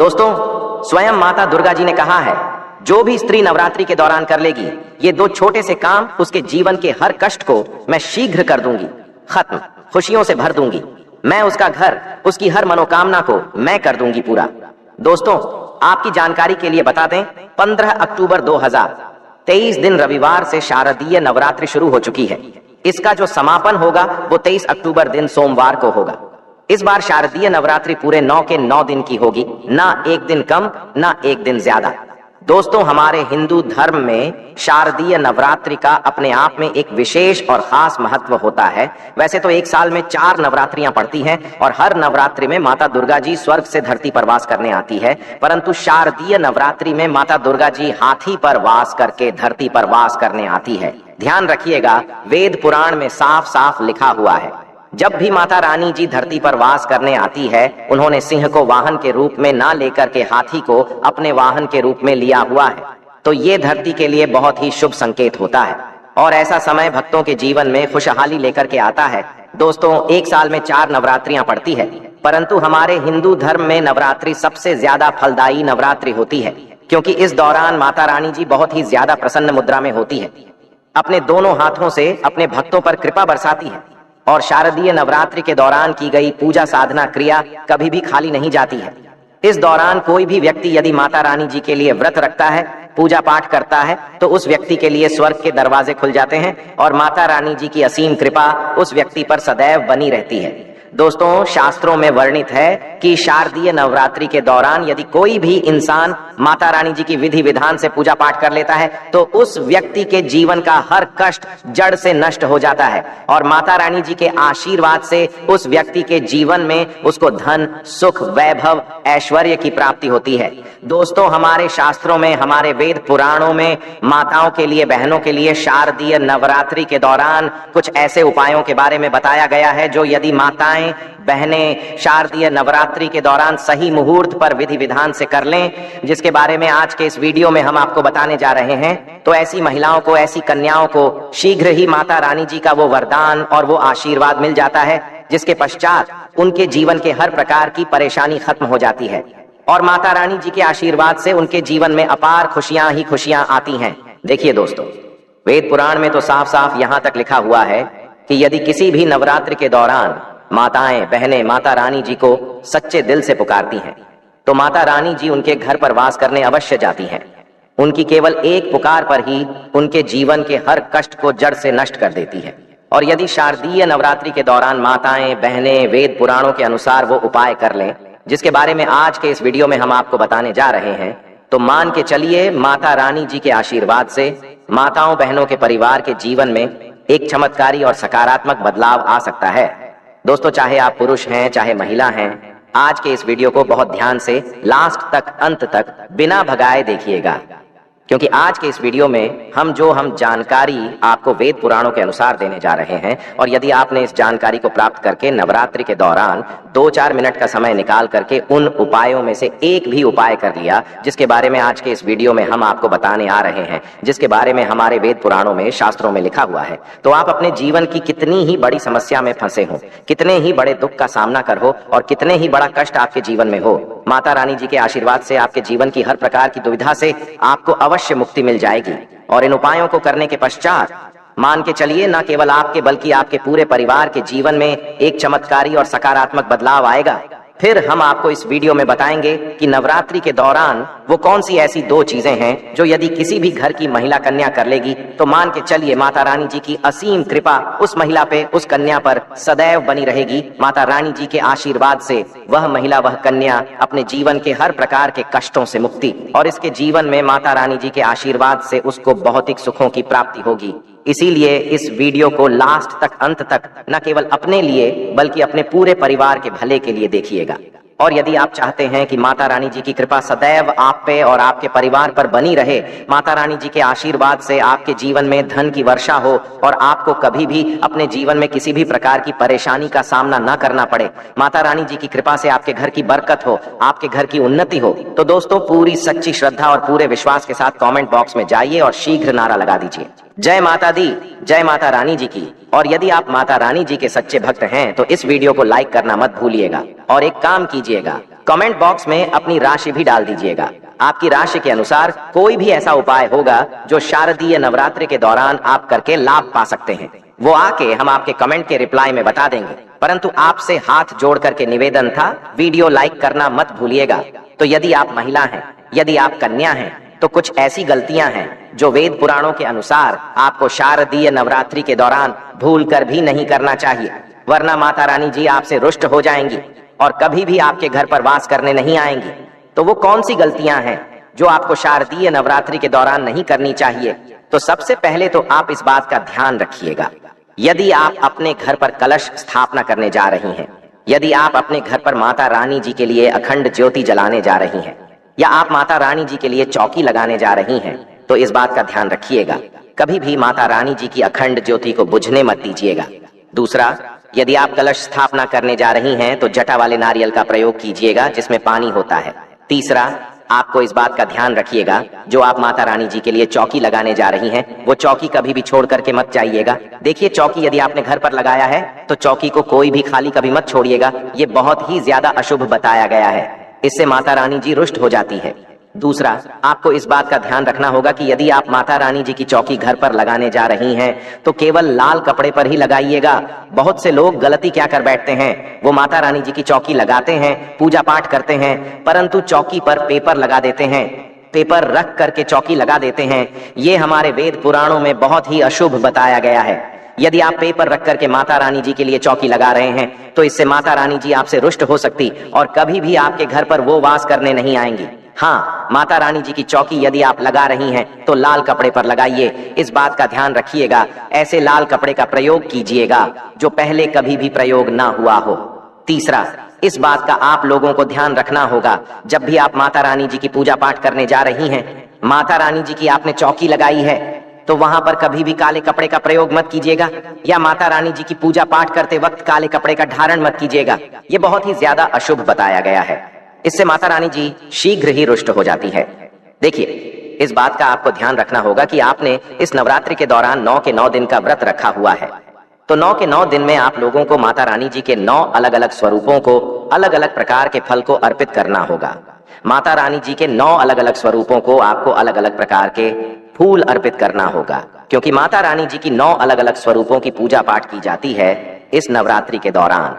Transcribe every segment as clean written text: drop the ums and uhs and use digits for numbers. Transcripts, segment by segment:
दोस्तों, स्वयं माता दुर्गा जी ने कहा है, जो भी स्त्री नवरात्रि के दौरान कर लेगी ये दो छोटे से काम, उसके जीवन के हर कष्ट को मैं शीघ्र कर दूंगी, खत्म, खुशियों से भर दूंगी। मैं उसका घर, उसकी हर मनोकामना को मैं कर दूंगी पूरा। दोस्तों, आपकी जानकारी के लिए बता दें, 15 अक्टूबर 2023 दिन रविवार से शारदीय नवरात्रि शुरू हो चुकी है। इसका जो समापन होगा वो 23 अक्टूबर दिन सोमवार को होगा। इस बार शारदीय नवरात्रि पूरे 9 के 9 दिन की होगी, ना एक दिन कम ना एक दिन ज्यादा। दोस्तों, हमारे हिंदू धर्म में शारदीय नवरात्रि का अपने आप में एक विशेष और खास महत्व होता है। वैसे तो एक साल में 4 नवरात्रियां पड़ती हैं और हर नवरात्रि में माता दुर्गा जी स्वर्ग से धरती पर वास करने आती है, परंतु शारदीय नवरात्रि में माता दुर्गा जी हाथी पर वास करके धरती पर वास करने आती है। ध्यान रखिएगा, वेद पुराण में साफ साफ लिखा हुआ है, जब भी माता रानी जी धरती पर वास करने आती है, उन्होंने सिंह को वाहन के रूप में ना लेकर के हाथी को अपने वाहन के रूप में लिया हुआ है। तो ये धरती के लिए बहुत ही शुभ संकेत होता है और ऐसा समय भक्तों के जीवन में खुशहाली लेकर के आता है। दोस्तों, एक साल में 4 नवरात्रियां पड़ती है, परंतु हमारे हिंदू धर्म में नवरात्रि सबसे ज्यादा फलदायी नवरात्रि होती है, क्योंकि इस दौरान माता रानी जी बहुत ही ज्यादा प्रसन्न मुद्रा में होती है, अपने दोनों हाथों से अपने भक्तों पर कृपा बरसाती है और शारदीय नवरात्रि के दौरान की गई पूजा साधना क्रिया कभी भी खाली नहीं जाती है। इस दौरान कोई भी व्यक्ति यदि माता रानी जी के लिए व्रत रखता है, पूजा पाठ करता है, तो उस व्यक्ति के लिए स्वर्ग के दरवाजे खुल जाते हैं और माता रानी जी की असीम कृपा उस व्यक्ति पर सदैव बनी रहती है। दोस्तों, शास्त्रों में वर्णित है कि शारदीय नवरात्रि के दौरान यदि कोई भी इंसान माता रानी जी की विधि विधान से पूजा पाठ कर लेता है तो उस व्यक्ति के जीवन का हर कष्ट जड़ से नष्ट हो जाता है और माता रानी जी के आशीर्वाद से उस व्यक्ति के जीवन में उसको धन, सुख, वैभव, ऐश्वर्य की प्राप्ति होती है। दोस्तों, हमारे शास्त्रों में, हमारे वेद पुराणों में माताओं के लिए, बहनों के लिए शारदीय नवरात्रि के दौरान कुछ ऐसे उपायों के बारे में बताया गया है जो यदि माताएं, बहनें शारदीय नवरात्रि के दौरान सही मुहूर्त पर विधि विधान से कर लें, जिसके बारे में आज के इस वीडियो में हम आपको बताने जा रहे हैं, तो ऐसी महिलाओं को, ऐसी कन्याओं को शीघ्र ही माता रानी जी का वो वरदान और वो आशीर्वाद मिल जाता है, जिसके पश्चात उनके जीवन के हर प्रकार की परेशानी खत्म हो जाती है और माता रानी जी के आशीर्वाद से उनके जीवन में अपार खुशियां ही खुशियां आती हैं। देखिए दोस्तों, वेद पुराण में तो साफ साफ यहां तक लिखा हुआ है कि यदि किसी भी नवरात्रि के दौरान माताएं, बहनें माता रानी जी को सच्चे दिल से पुकारती हैं तो माता रानी जी उनके घर पर वास करने अवश्य जाती हैं। उनकी केवल एक पुकार पर ही उनके जीवन के हर कष्ट को जड़ से नष्ट कर देती है। और यदि शारदीय नवरात्रि के दौरान माताएं, बहनें वेद पुराणों के अनुसार वो उपाय कर लें, जिसके बारे में आज के इस वीडियो में हम आपको बताने जा रहे हैं, तो मान के चलिए माता रानी जी के आशीर्वाद से माताओं, बहनों के परिवार के जीवन में एक चमत्कारी और सकारात्मक बदलाव आ सकता है। दोस्तों, चाहे आप पुरुष हैं, चाहे महिला हैं, आज के इस वीडियो को बहुत ध्यान से लास्ट तक, अंत तक बिना भगाए देखिएगा, क्योंकि आज के इस वीडियो में हम जानकारी आपको वेद पुराणों के अनुसार देने जा रहे हैं। और यदि आपने इस जानकारी को प्राप्त करके नवरात्रि के दौरान 2-4 मिनट का समय निकाल करके उन उपायों में से एक भी उपाय कर लिया, जिसके बारे में आज के इस वीडियो में हम आपको बताने आ रहे हैं, जिसके बारे में हमारे वेद पुराणों में, शास्त्रों में लिखा हुआ है, तो आप अपने जीवन की कितनी ही बड़ी समस्या में फंसे हो, कितने ही बड़े दुख का सामना कर हो और कितने ही बड़ा कष्ट आपके जीवन में हो, माता रानी जी के आशीर्वाद से आपके जीवन की हर प्रकार की दुविधा से आपको अवश्य मुक्ति मिल जाएगी। और इन उपायों को करने के पश्चात मान के चलिए, न केवल आपके बल्कि आपके पूरे परिवार के जीवन में एक चमत्कारी और सकारात्मक बदलाव आएगा। फिर हम आपको इस वीडियो में बताएंगे कि नवरात्रि के दौरान वो कौन सी ऐसी 2 चीजें हैं जो यदि किसी भी घर की महिला, कन्या कर लेगी तो मान के चलिए माता रानी जी की असीम कृपा उस महिला पे, उस कन्या पर सदैव बनी रहेगी। माता रानी जी के आशीर्वाद से वह महिला, वह कन्या अपने जीवन के हर प्रकार के कष्टों से मुक्ति और इसके जीवन में माता रानी जी के आशीर्वाद से उसको भौतिक सुखों की प्राप्ति होगी। इसीलिए इस वीडियो को लास्ट तक, अंत तक न केवल अपने लिए बल्कि अपने पूरे परिवार के भले के लिए देखिएगा। और यदि आप चाहते हैं कि माता रानी जी की कृपा सदैव आप पे और आपके परिवार पर बनी रहे, माता रानी जी के आशीर्वाद से आपके जीवन में धन की वर्षा हो और आपको कभी भी अपने जीवन में किसी भी प्रकार की परेशानी का सामना न करना पड़े, माता रानी जी की कृपा से आपके घर की बरकत हो, आपके घर की उन्नति हो, तो दोस्तों पूरी सच्ची श्रद्धा और पूरे विश्वास के साथ कमेंट बॉक्स में जाइए और शीघ्र नारा लगा दीजिए, जय माता दी, जय माता रानी जी की। और यदि आप माता रानी जी के सच्चे भक्त हैं तो इस वीडियो को लाइक करना मत भूलिएगा और एक काम कीजिएगा, कमेंट बॉक्स में अपनी राशि भी डाल दीजिएगा। आपकी राशि के अनुसार कोई भी ऐसा उपाय होगा जो शारदीय नवरात्रि के दौरान आप करके लाभ पा सकते हैं, वो आके हम आपके कमेंट के रिप्लाई में बता देंगे। परंतु आपसे हाथ जोड़ करके निवेदन था, वीडियो लाइक करना मत भूलिएगा। तो यदि आप महिला हैं, यदि आप कन्या हैं, तो कुछ ऐसी गलतियां हैं जो वेद पुराणों के अनुसार आपको शारदीय नवरात्रि के दौरान भूल कर भी नहीं करना चाहिए, वरना माता रानी जी आपसे रुष्ट हो जाएंगी और कभी भी आपके घर पर वास करने नहीं आएंगी। तो वो कौन सी गलतियां हैं जो आपको शारदीय नवरात्रि के दौरान नहीं करनी चाहिए? तो सबसे पहले तो आप इस बात का ध्यान रखिएगा, यदि आप अपने घर पर कलश स्थापना करने जा रही हैं, यदि आप अपने घर पर माता रानी जी के लिए अखंड ज्योति जलाने जा रही हैं, या आप माता रानी जी के लिए चौकी लगाने जा रही हैं, तो इस बात का ध्यान रखिएगा, कभी भी माता रानी जी की अखंड ज्योति को बुझने मत दीजिएगा। दूसरा, यदि आप कलश स्थापना करने जा रही हैं तो जटा वाले नारियल का प्रयोग कीजिएगा जिसमें पानी होता है। तीसरा, आपको इस बात का ध्यान रखिएगा, जो आप माता रानी जी के लिए चौकी लगाने जा रही हैं, वो चौकी कभी भी छोड़ करके मत जाइएगा। देखिए, चौकी यदि आपने घर पर लगाया है तो चौकी को कोई भी खाली कभी मत छोड़िएगा, ये बहुत ही ज्यादा अशुभ बताया गया है, इससे माता रानी जी रुष्ट हो जाती है। दूसरा, आपको इस बात का ध्यान रखना होगा कि यदि आप माता रानी जी की चौकी घर पर लगाने जा रही हैं तो केवल लाल कपड़े पर ही लगाइएगा। बहुत से लोग गलती क्या कर बैठते हैं, वो माता रानी जी की चौकी लगाते हैं, पूजा पाठ करते हैं, परंतु चौकी पर पेपर लगा देते हैं, पेपर रख करके चौकी लगा देते हैं। ये हमारे वेद पुराणों में बहुत ही अशुभ बताया गया है। यदि आप पेपर रख करके माता रानी जी के लिए चौकी लगा रहे हैं तो इससे माता रानी जी आपसे रुष्ट हो सकती और कभी भी आपके घर पर वो वास करने नहीं आएंगी। हाँ, माता रानी जी की चौकी यदि आप लगा रही हैं तो लाल कपड़े पर लगाइए, इस बात का ध्यान रखिएगा। ऐसे लाल कपड़े का प्रयोग कीजिएगा जो पहले कभी भी प्रयोग ना हुआ हो। तीसरा, इस बात का आप लोगों को ध्यान रखना होगा, जब भी आप माता रानी जी की पूजा पाठ करने जा रही हैं, माता रानी जी की आपने चौकी लगाई है तो वहां पर कभी भी काले कपड़े का प्रयोग मत कीजिएगा, या माता रानी जी की पूजा पाठ करते वक्त काले कपड़े का धारण मत कीजिएगा। ये बहुत ही ज्यादा अशुभ बताया गया है, इससे माता रानी जी शीघ्र ही रुष्ट हो जाती है। देखिए, इस बात का आपको ध्यान रखना होगा कि आपने इस नवरात्रि के दौरान 9 के 9 दिन का व्रत रखा हुआ है, तो 9 के 9 दिन में आप लोगों को माता रानी जी के 9 अलग अलग स्वरूपों को अलग अलग प्रकार के फल को अर्पित करना होगा। माता रानी जी के 9 अलग अलग स्वरूपों को आपको अलग अलग प्रकार के फूल अर्पित करना होगा, क्योंकि माता रानी जी की 9 अलग अलग स्वरूपों की पूजा पाठ की जाती है इस नवरात्रि के दौरान।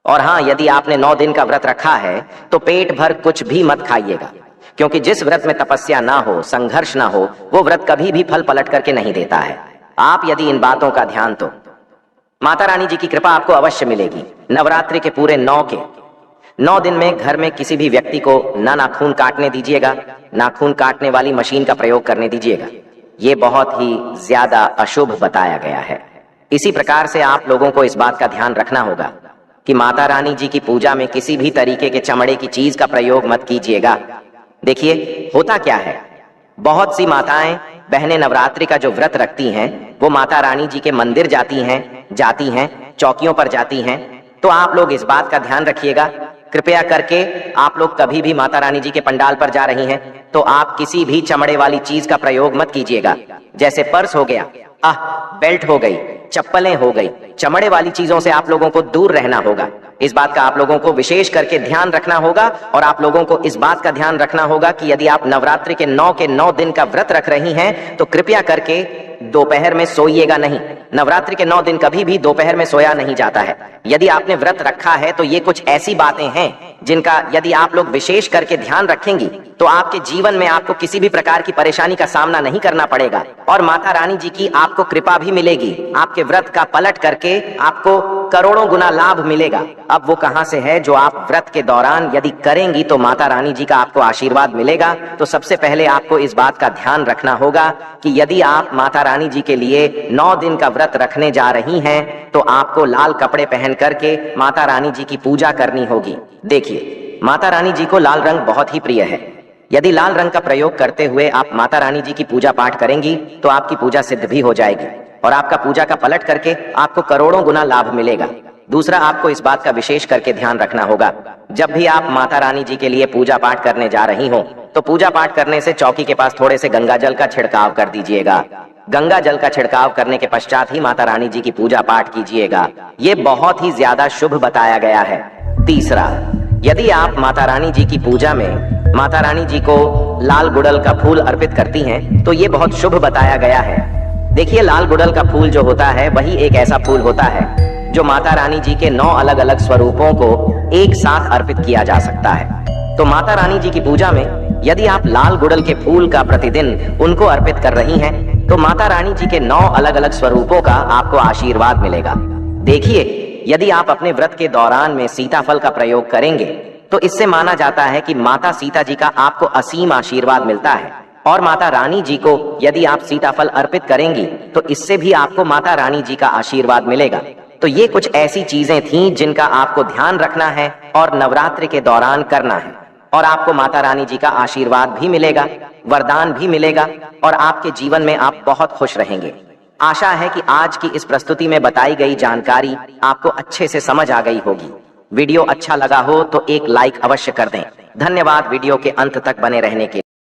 और हाँ, यदि आपने 9 दिन का व्रत रखा है तो पेट भर कुछ भी मत खाइएगा, क्योंकि जिस व्रत में तपस्या ना हो, संघर्ष ना हो, वो व्रत कभी भी फल पलट करके नहीं देता है। आप यदि इन बातों का ध्यान, तो माता रानी जी की कृपा आपको अवश्य मिलेगी। नवरात्रि के पूरे 9 दिन में घर में किसी भी व्यक्ति को ना नाखून काटने दीजिएगा, नाखून काटने वाली मशीन का प्रयोग करने दीजिएगा। ये बहुत ही ज्यादा अशुभ बताया गया है। इसी प्रकार से आप लोगों को इस बात का ध्यान रखना होगा कि माता रानी जी की पूजा में किसी भी तरीके के चमड़े की चीज का प्रयोग मत कीजिएगा। देखिए, होता क्या है, बहुत सी माताएं बहनें नवरात्रि का जो व्रत रखती हैं वो माता रानी जी के मंदिर जाती हैं, चौकियों पर जाती हैं। तो आप लोग इस बात का ध्यान रखिएगा, कृपया करके आप लोग कभी भी माता रानी जी के पंडाल पर जा रही हैं तो आप किसी भी चमड़े वाली चीज का प्रयोग मत कीजिएगा। जैसे पर्स हो गया, बेल्ट हो गई, चप्पलें हो गई, चमड़े वाली चीजों से आप लोगों को दूर रहना होगा। इस बात का आप लोगों को विशेष करके ध्यान रखना होगा। और आप लोगों को इस बात का ध्यान रखना होगा कि यदि आप नवरात्रि के 9 के 9 दिन का व्रत रख रही हैं तो कृपया करके दोपहर में सोइएगा नहीं। नवरात्रि के 9 दिन कभी भी दोपहर में सोया नहीं जाता है। यदि आपने व्रत रखा है तो ये कुछ ऐसी बातें हैं जिनका यदि आप लोग विशेष करके ध्यान रखेंगी तो आपके जीवन में आपको किसी भी प्रकार की परेशानी का सामना नहीं करना पड़ेगा और माता रानी जी की आपको कृपा भी मिलेगी। आपके व्रत का पलट करके आपको करोड़ों गुना लाभ मिलेगा। अब वो कहां से है जो आप व्रत के दौरान यदि करेंगी तो माता रानी जी का आपको आशीर्वाद मिलेगा। तो सबसे पहले आपको इस बात का ध्यान रखना होगा कि यदि आप माता रानी जी के लिए 9 दिन का व्रत रखने जा रही हैं तो आपको लाल कपड़े पहन करके माता रानी जी की पूजा करनी होगी। देखिए, माता रानी जी को लाल रंग बहुत ही प्रिय है। यदि लाल रंग का प्रयोग करते हुए आप माता रानी जी की पूजा पाठ करेंगी तो आपकी पूजा सिद्ध भी हो जाएगी और आपका पूजा का पलट करके आपको करोड़ों गुना लाभ मिलेगा। दूसरा, आपको इस बात का विशेष करके ध्यान रखना होगा, जब भी आप माता रानी जी के लिए पूजा पाठ करने जा रही हो तो पूजा पाठ करने से चौकी के पास थोड़े से गंगा जल का छिड़काव कर दीजिएगा। गंगा जल का छिड़काव करने के पश्चात ही माता रानी जी की पूजा पाठ कीजिएगा। ये बहुत ही ज्यादा शुभ बताया गया है। तीसरा, यदि आप माता रानी जी की पूजा में माता रानी जी को लाल गुड़ल का फूल अर्पित करती हैं, तो ये बहुत शुभ बताया गया है। देखिए, लाल गुड़ल का फूल जो होता है वही एक ऐसा फूल होता है जो माता रानी जी के 9 अलग अलग स्वरूपों को एक साथ अर्पित किया जा सकता है। तो माता रानी जी की पूजा में यदि आप लाल गुड़ल के फूल का प्रतिदिन उनको अर्पित कर रही हैं, तो माता रानी जी के 9 अलग अलग स्वरूपों का आपको आशीर्वाद मिलेगा। देखिए, यदि आप अपने व्रत के दौरान में सीताफल का प्रयोग करेंगे, तो इससे माना जाता है कि माता सीता जी का आपको असीम आशीर्वाद मिलता है। और माता रानी जी को यदि आप सीताफल अर्पित करेंगी, तो इससे भी आपको माता रानी जी का आशीर्वाद मिलेगा। तो ये कुछ ऐसी चीजें थीं जिनका आपको ध्यान रखना है और नवरात्रि के दौरान करना है, और आपको माता रानी जी का आशीर्वाद भी मिलेगा, वरदान भी मिलेगा, और आपके जीवन में आप बहुत खुश रहेंगे। आशा है कि आज की इस प्रस्तुति में बताई गई जानकारी आपको अच्छे से समझ आ गई होगी। वीडियो अच्छा लगा हो तो एक लाइक अवश्य कर दें। धन्यवाद वीडियो के अंत तक बने रहने के लिए।